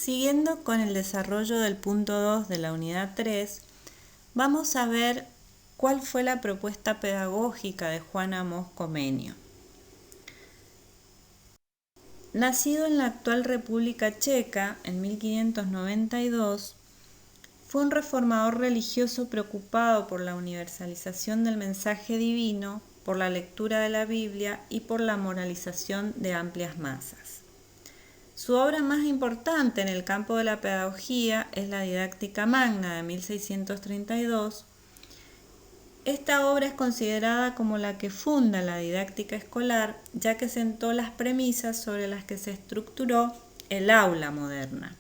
Siguiendo con el desarrollo del punto 2 de la unidad 3, vamos a ver cuál fue la propuesta pedagógica de Juan Amos Comenius. Nacido en la actual República Checa en 1592, fue un reformador religioso preocupado por la universalización del mensaje divino, por la lectura de la Biblia y por la moralización de amplias masas. Su obra más importante en el campo de la pedagogía es la Didáctica Magna de 1632. Esta obra es considerada como la que funda la didáctica escolar, ya que sentó las premisas sobre las que se estructuró el aula moderna.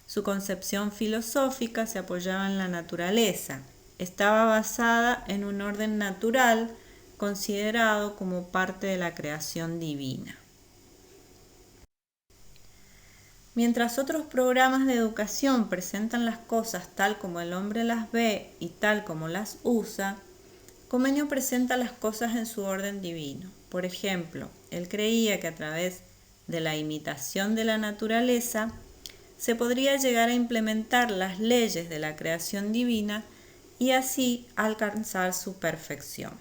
Su concepción filosófica se apoyaba en la naturaleza. Estaba basada en un orden natural considerado como parte de la creación divina. Mientras otros programas de educación presentan las cosas tal como el hombre las ve y tal como las usa, Comenius presenta las cosas en su orden divino. Por ejemplo, él creía que a través de la imitación de la naturaleza se podría llegar a implementar las leyes de la creación divina y así alcanzar su perfección.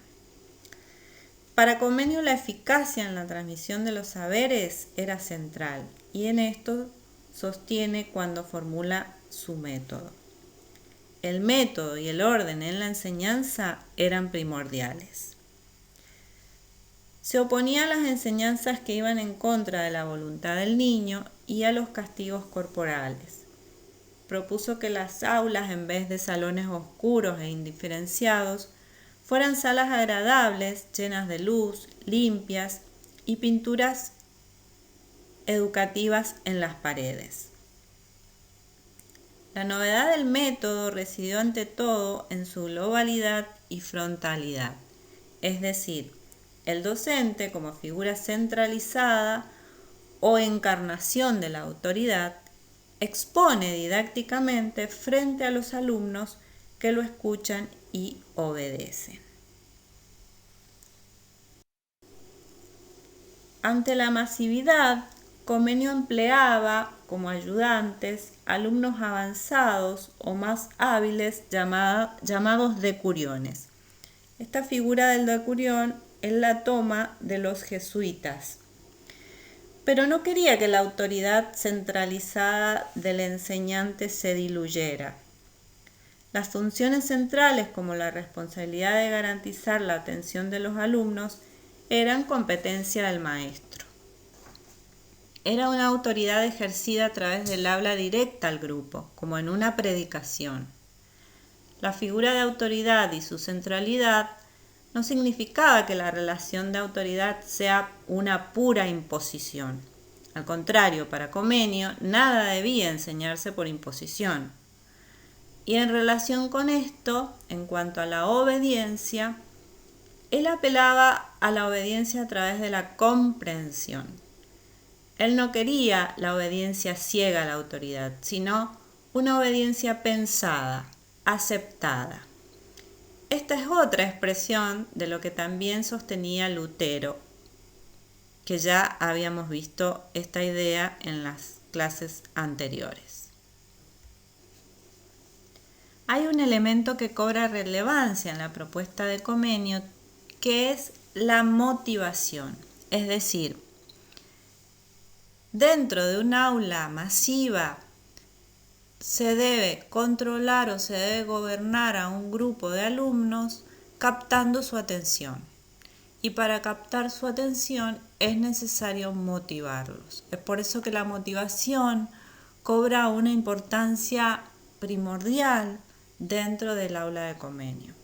Para Comenius la eficacia en la transmisión de los saberes era central y en esto sostiene cuando formula su método. El método y el orden en la enseñanza eran primordiales. Se oponía a las enseñanzas que iban en contra de la voluntad del niño y a los castigos corporales. Propuso que las aulas, en vez de salones oscuros e indiferenciados, fueran salas agradables, llenas de luz, limpias y pinturas educativas en las paredes. La novedad del método residió ante todo en su globalidad y frontalidad, es decir, el docente como figura centralizada o encarnación de la autoridad expone didácticamente frente a los alumnos que lo escuchan y obedecen. Ante la masividad, Comenius empleaba como ayudantes alumnos avanzados o más hábiles llamados decuriones. Esta figura del decurión él la toma de los jesuitas. Pero no quería que la autoridad centralizada del enseñante se diluyera. Las funciones centrales, como la responsabilidad de garantizar la atención de los alumnos, eran competencia del maestro. Era una autoridad ejercida a través del habla directa al grupo, como en una predicación. La figura de autoridad y su centralidad no significaba que la relación de autoridad sea una pura imposición. Al contrario, para Comenius, nada debía enseñarse por imposición. Y en relación con esto, en cuanto a la obediencia, él apelaba a la obediencia a través de la comprensión. Él no quería la obediencia ciega a la autoridad, sino una obediencia pensada, aceptada. Esta es otra expresión de lo que también sostenía Lutero, que ya habíamos visto esta idea en las clases anteriores. Hay un elemento que cobra relevancia en la propuesta de Comenius, que es la motivación, es decir, dentro de un aula masiva se debe controlar o se debe gobernar a un grupo de alumnos captando su atención. Y para captar su atención es necesario motivarlos. Es por eso que la motivación cobra una importancia primordial dentro del aula de Comenius.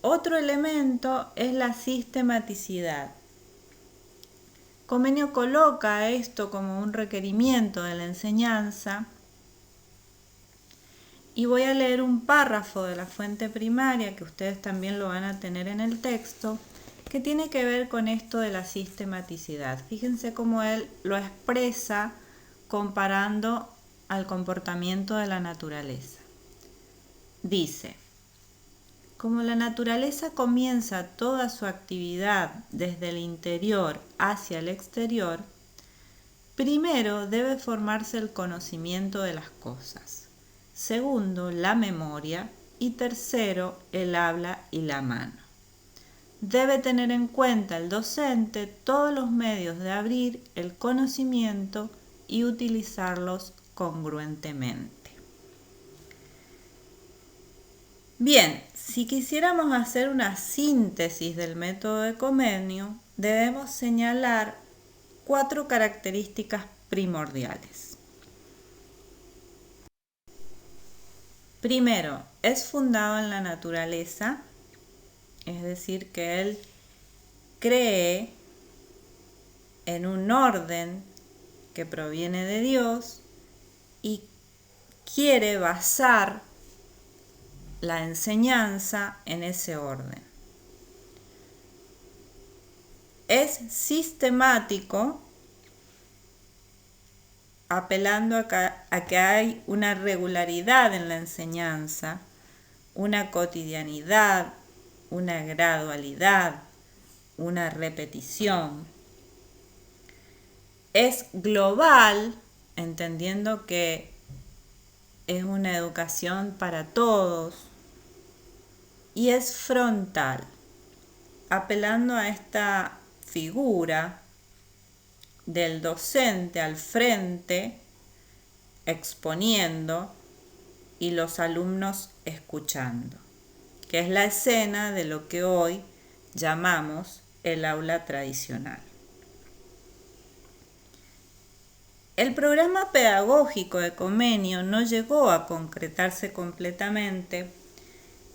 Otro elemento es la sistematicidad. Comenius coloca esto como un requerimiento de la enseñanza y voy a leer un párrafo de la fuente primaria que ustedes también lo van a tener en el texto, que tiene que ver con esto de la sistematicidad. Fíjense cómo él lo expresa comparando al comportamiento de la naturaleza. Dice: como la naturaleza comienza toda su actividad desde el interior hacia el exterior, Primero debe formarse el conocimiento de las cosas. Segundo, la memoria. Y tercero, el habla y la mano. Debe tener en cuenta el docente todos los medios de abrir el conocimiento y utilizarlos congruentemente. Bien, si quisiéramos hacer una síntesis del método de Comenio, debemos señalar 4 características primordiales. Primero, es fundado en la naturaleza, es decir, que él cree en un orden que proviene de Dios y quiere basar la enseñanza en ese orden. Es sistemático, apelando a que hay una regularidad en la enseñanza, una cotidianidad, una gradualidad, una repetición. Es global, entendiendo que es una educación para todos, y es frontal, apelando a esta figura del docente al frente, exponiendo, y los alumnos escuchando, que es la escena de lo que hoy llamamos el aula tradicional. El programa pedagógico de Comenio no llegó a concretarse completamente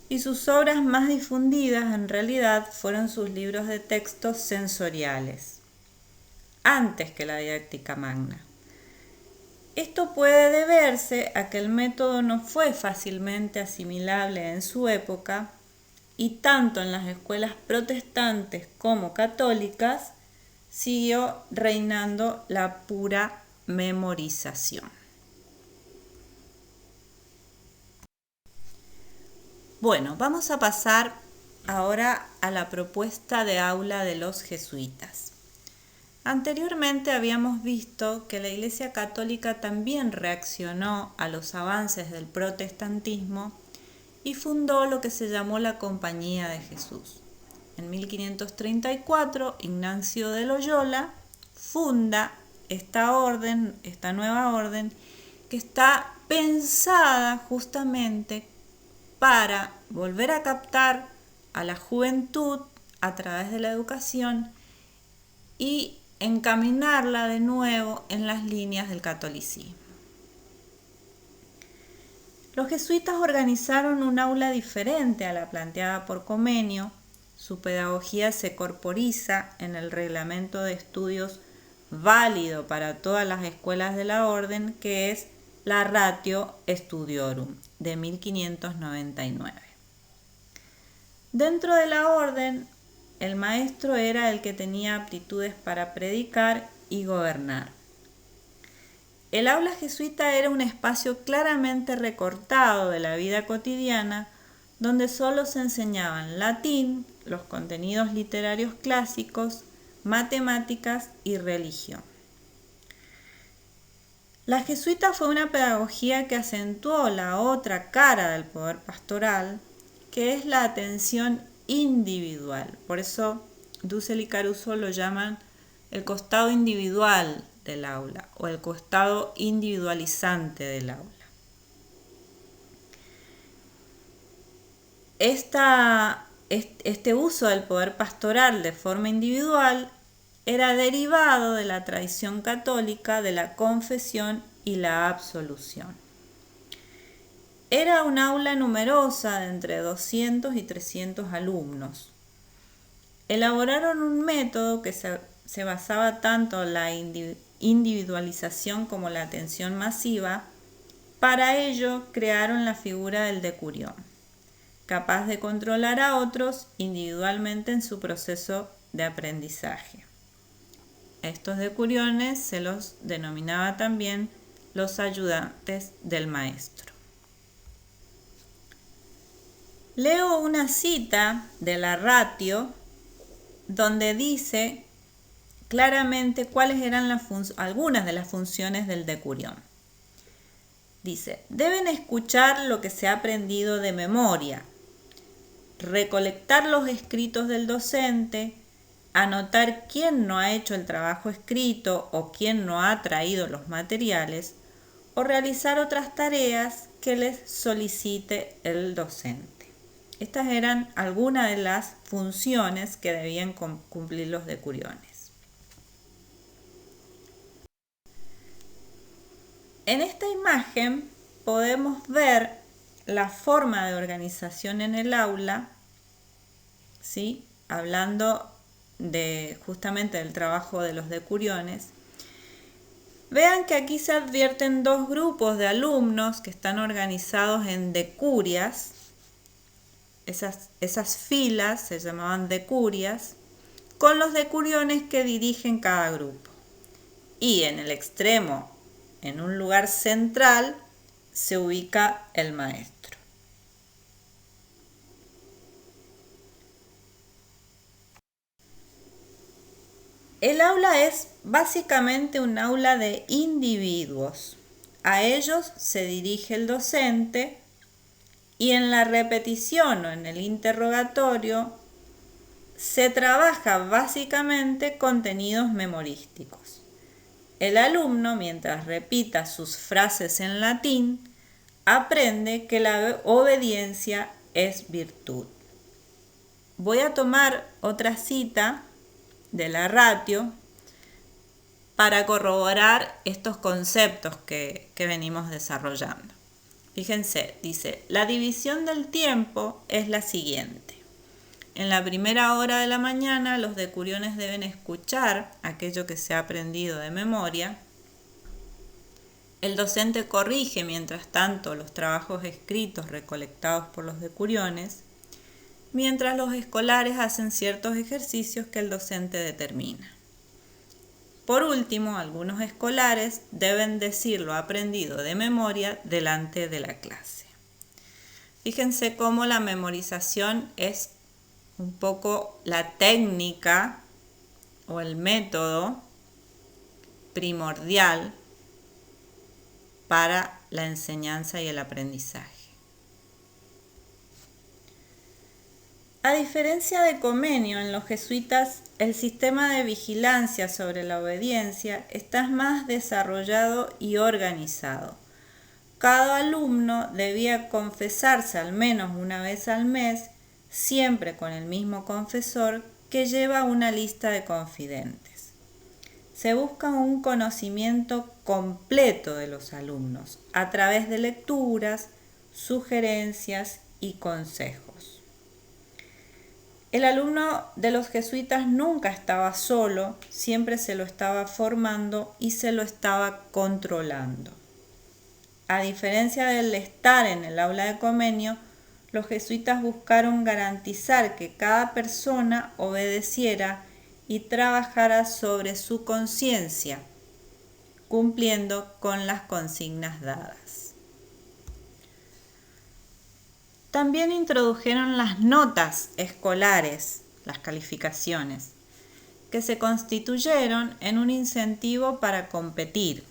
y sus obras más difundidas en realidad fueron sus libros de textos sensoriales, antes que la didáctica magna. Esto puede deberse a que el método no fue fácilmente asimilable en su época y tanto en las escuelas protestantes como católicas siguió reinando la pura memorización. Bueno, vamos a pasar ahora a la propuesta de aula de los jesuitas. Anteriormente habíamos visto que la Iglesia Católica también reaccionó a los avances del protestantismo y fundó lo que se llamó la Compañía de Jesús. En 1534, Ignacio de Loyola funda esta orden, esta nueva orden, que está pensada justamente para volver a captar a la juventud a través de la educación y encaminarla de nuevo en las líneas del catolicismo. Los jesuitas organizaron un aula diferente a la planteada por Comenio. Su pedagogía se corporiza en el reglamento de estudios válido para todas las escuelas de la orden, que es la Ratio Studiorum de 1599. Dentro de la orden, el maestro era el que tenía aptitudes para predicar y gobernar. El aula jesuita era un espacio claramente recortado de la vida cotidiana, donde solo se enseñaban latín, los contenidos literarios clásicos, matemáticas y religión. La jesuita fue una pedagogía que acentuó la otra cara del poder pastoral, que es la atención individual. Por eso Dussel y Caruso lo llaman el costado individual del aula o el costado individualizante del aula. Este uso del poder pastoral de forma individual era derivado de la tradición católica de la confesión y la absolución. Era un aula numerosa de entre 200 y 300 alumnos. Elaboraron un método que se basaba tanto en la individualización como la atención masiva. Para ello crearon la figura del decurión, capaz de controlar a otros individualmente en su proceso de aprendizaje. A estos decuriones se los denominaba también los ayudantes del maestro. Leo una cita de la Ratio donde dice claramente cuáles eran algunas de las funciones del decurión. Dice, deben escuchar lo que se ha aprendido de memoria, recolectar los escritos del docente, anotar quién no ha hecho el trabajo escrito o quién no ha traído los materiales, o realizar otras tareas que les solicite el docente. Estas eran algunas de las funciones que debían cumplir los decuriones. En esta imagen podemos ver la forma de organización en el aula, ¿sí? Hablando justamente del trabajo de los decuriones. Vean que aquí se advierten dos grupos de alumnos que están organizados en decurias. Esas filas se llamaban decurias, con los decuriones que dirigen cada grupo. Y en el extremo, en un lugar central, se ubica el maestro. El aula es básicamente un aula de individuos. A ellos se dirige el docente y en la repetición o en el interrogatorio se trabaja básicamente contenidos memorísticos. El alumno, mientras repita sus frases en latín, aprende que la obediencia es virtud. Voy a tomar otra cita de la ratio para corroborar estos conceptos que venimos desarrollando. Fíjense, dice, la división del tiempo es la siguiente. En la primera hora de la mañana los decuriones deben escuchar aquello que se ha aprendido de memoria. El docente corrige mientras tanto los trabajos escritos recolectados por los decuriones, mientras los escolares hacen ciertos ejercicios que el docente determina. Por último, algunos escolares deben decir lo aprendido de memoria delante de la clase. Fíjense cómo la memorización es un poco la técnica o el método primordial para la enseñanza y el aprendizaje. A diferencia de Comenio, en los jesuitas el sistema de vigilancia sobre la obediencia está más desarrollado y organizado. Cada alumno debía confesarse al menos una vez al mes, siempre con el mismo confesor que lleva una lista de confidentes. Se busca un conocimiento completo de los alumnos a través de lecturas, sugerencias y consejos. El alumno de los jesuitas nunca estaba solo, siempre se lo estaba formando y se lo estaba controlando. A diferencia del estar en el aula de Comenio, los jesuitas buscaron garantizar que cada persona obedeciera y trabajara sobre su conciencia, cumpliendo con las consignas dadas. También introdujeron las notas escolares, las calificaciones, que se constituyeron en un incentivo para competir.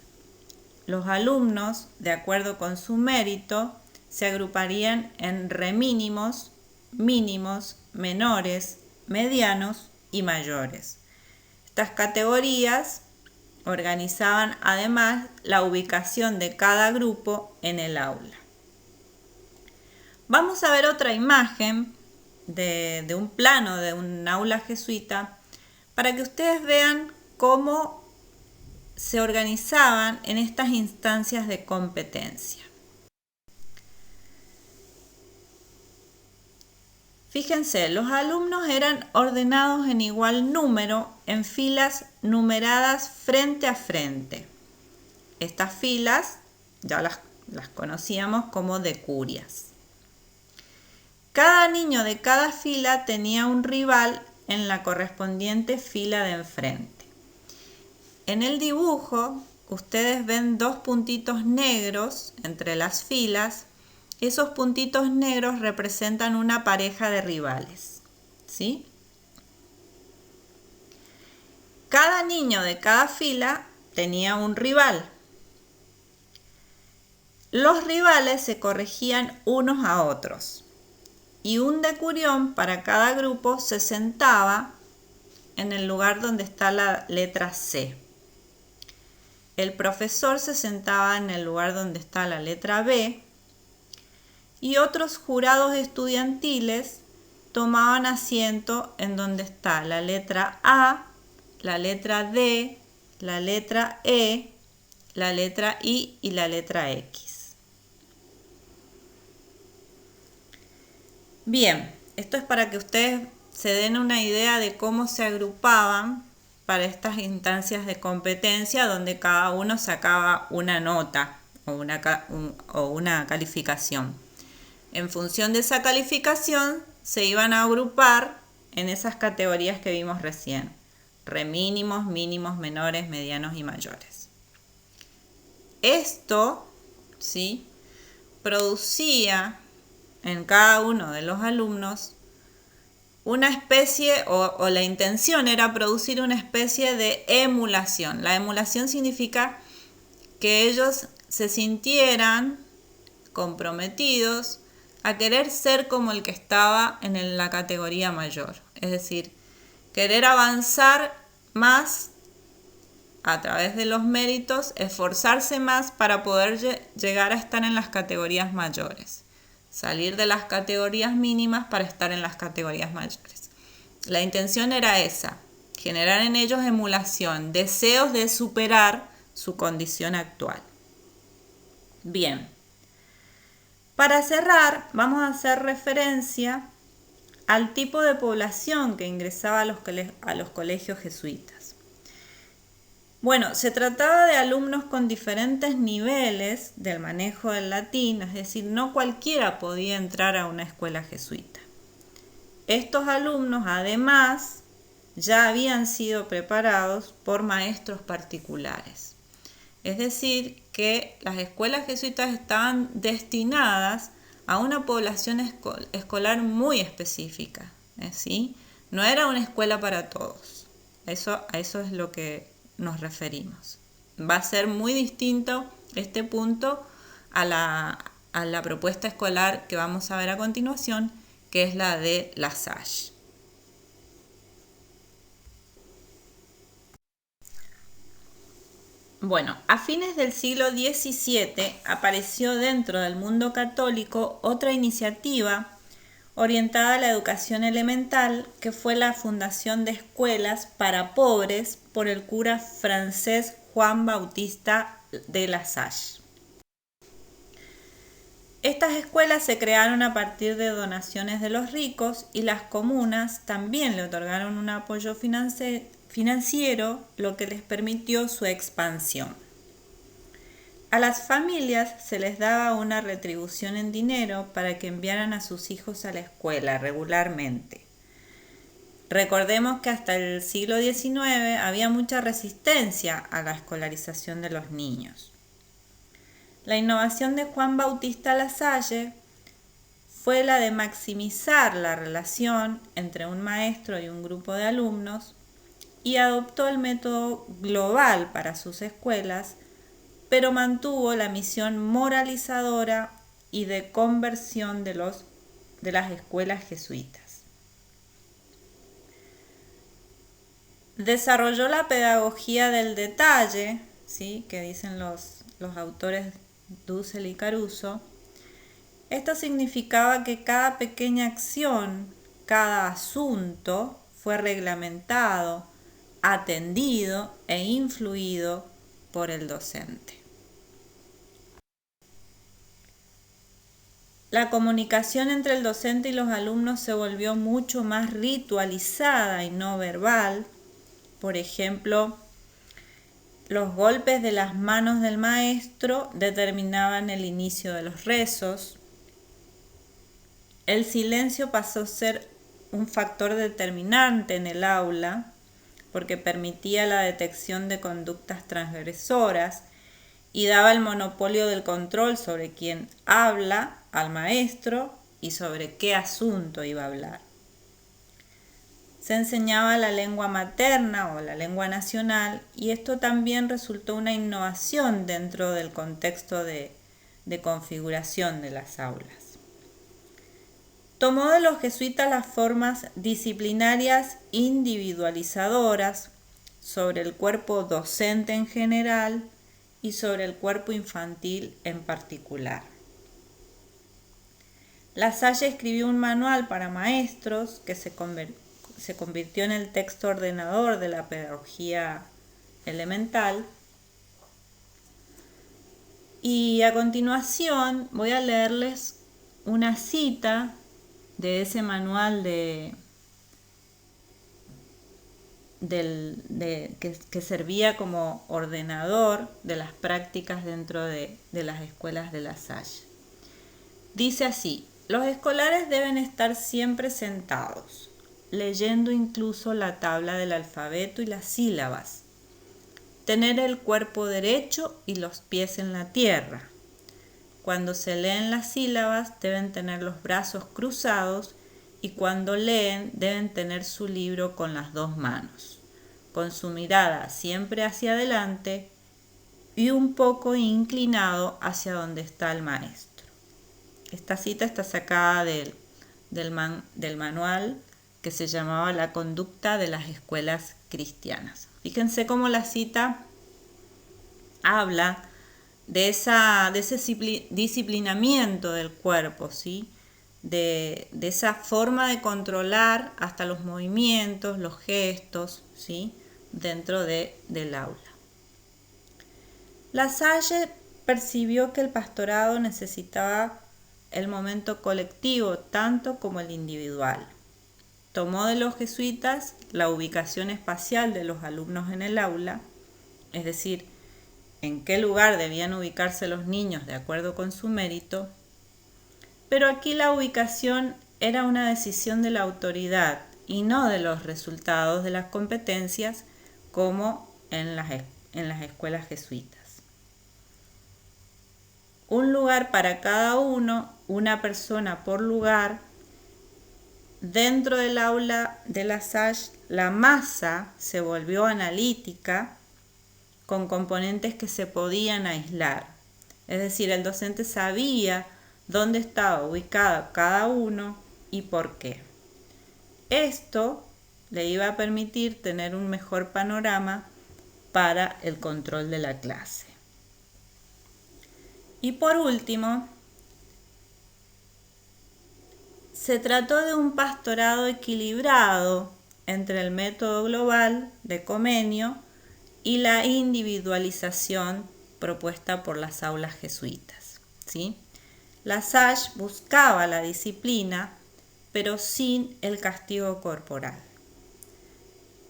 Los alumnos, de acuerdo con su mérito, se agruparían en remínimos, mínimos, menores, medianos y mayores. Estas categorías organizaban además la ubicación de cada grupo en el aula. Vamos a ver otra imagen de un plano de un aula jesuita para que ustedes vean cómo se organizaban en estas instancias de competencia. Fíjense, los alumnos eran ordenados en igual número en filas numeradas frente a frente. Estas filas ya las conocíamos como decurias. Cada niño de cada fila tenía un rival en la correspondiente fila de enfrente. En el dibujo, ustedes ven dos puntitos negros entre las filas. Esos puntitos negros representan una pareja de rivales, ¿sí? Cada niño de cada fila tenía un rival. Los rivales se corregían unos a otros y un decurión para cada grupo se sentaba en el lugar donde está la letra C. El profesor se sentaba en el lugar donde está la letra B y otros jurados estudiantiles tomaban asiento en donde está la letra A, la letra D, la letra E, la letra I y la letra X. Bien, esto es para que ustedes se den una idea de cómo se agrupaban para estas instancias de competencia donde cada uno sacaba una nota o una calificación. En función de esa calificación se iban a agrupar en esas categorías que vimos recién: remínimos, mínimos, menores, medianos y mayores. Esto, ¿sí?, producía en cada uno de los alumnos una especie, o la intención era producir una especie de emulación. La emulación significa que ellos se sintieran comprometidos a querer ser como el que estaba en la categoría mayor. Es decir, querer avanzar más a través de los méritos, esforzarse más para poder llegar a estar en las categorías mayores. Salir de las categorías mínimas para estar en las categorías mayores. La intención era esa: generar en ellos emulación, deseos de superar su condición actual. Bien, para cerrar vamos a hacer referencia al tipo de población que ingresaba a los colegios jesuitas. Bueno, se trataba de alumnos con diferentes niveles del manejo del latín, es decir, no cualquiera podía entrar a una escuela jesuita. Estos alumnos, además, ya habían sido preparados por maestros particulares. Es decir, que las escuelas jesuitas estaban destinadas a una población escolar muy específica, ¿sí? No era una escuela para todos. A eso es lo que nos referimos. Va a ser muy distinto este punto a la propuesta escolar que vamos a ver a continuación, que es la de La Salle. Bueno, a fines del siglo XVII apareció dentro del mundo católico otra iniciativa orientada a la educación elemental, que fue la fundación de escuelas para pobres por el cura francés Juan Bautista de La Salle. Estas escuelas se crearon a partir de donaciones de los ricos y las comunas también le otorgaron un apoyo financiero, lo que les permitió su expansión. A las familias se les daba una retribución en dinero para que enviaran a sus hijos a la escuela regularmente. Recordemos que hasta el siglo XIX había mucha resistencia a la escolarización de los niños. La innovación de Juan Bautista La Salle fue la de maximizar la relación entre un maestro y un grupo de alumnos y adoptó el método global para sus escuelas, pero mantuvo la misión moralizadora y de conversión de las escuelas jesuitas. Desarrolló la pedagogía del detalle, ¿sí?, que dicen los autores Dussel y Caruso. Esto significaba que cada pequeña acción, cada asunto fue reglamentado, atendido e influido por el docente. La comunicación entre el docente y los alumnos se volvió mucho más ritualizada y no verbal. Por ejemplo, los golpes de las manos del maestro determinaban el inicio de los rezos. El silencio pasó a ser un factor determinante en el aula porque permitía la detección de conductas transgresoras y daba el monopolio del control sobre quién habla al maestro y sobre qué asunto iba a hablar. Se enseñaba la lengua materna o la lengua nacional y esto también resultó una innovación dentro del contexto de configuración de las aulas. Tomó de los jesuitas las formas disciplinarias individualizadoras sobre el cuerpo docente en general y sobre el cuerpo infantil en particular. La Salle escribió un manual para maestros que se convirtió en el texto ordenador de la pedagogía elemental. Y a continuación voy a leerles una cita de ese manual que servía como ordenador de las prácticas dentro de las escuelas de La Salle. Dice así: los escolares deben estar siempre sentados, leyendo incluso la tabla del alfabeto y las sílabas, tener el cuerpo derecho y los pies en la tierra. Cuando se leen las sílabas deben tener los brazos cruzados y cuando leen deben tener su libro con las dos manos, con su mirada siempre hacia adelante y un poco inclinado hacia donde está el maestro. Esta cita está sacada del manual que se llamaba La conducta de las escuelas cristianas. Fíjense cómo la cita habla de ese disciplinamiento del cuerpo, ¿sí? De esa forma de controlar hasta los movimientos, los gestos, ¿sí? Dentro del aula. La Salle percibió que el pastorado necesitaba el momento colectivo tanto como el individual. Tomó de los jesuitas la ubicación espacial de los alumnos en el aula, es decir, en qué lugar debían ubicarse los niños de acuerdo con su mérito, pero aquí la ubicación era una decisión de la autoridad y no de los resultados de las competencias como en las escuelas jesuitas. Un lugar para cada uno, una persona por lugar. Dentro del aula de La Salle, la masa se volvió analítica con componentes que se podían aislar. Es decir, el docente sabía dónde estaba ubicado cada uno y por qué. Esto le iba a permitir tener un mejor panorama para el control de la clase. Y por último, se trató de un pastorado equilibrado entre el método global de Comenio y la individualización propuesta por las aulas jesuitas, ¿sí? La Salle buscaba la disciplina, pero sin el castigo corporal.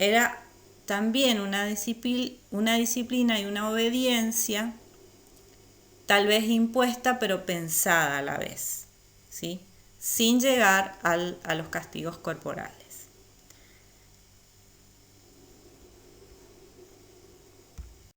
Era también una disciplina y una obediencia, tal vez impuesta, pero pensada a la vez, ¿sí? Sin llegar a los castigos corporales.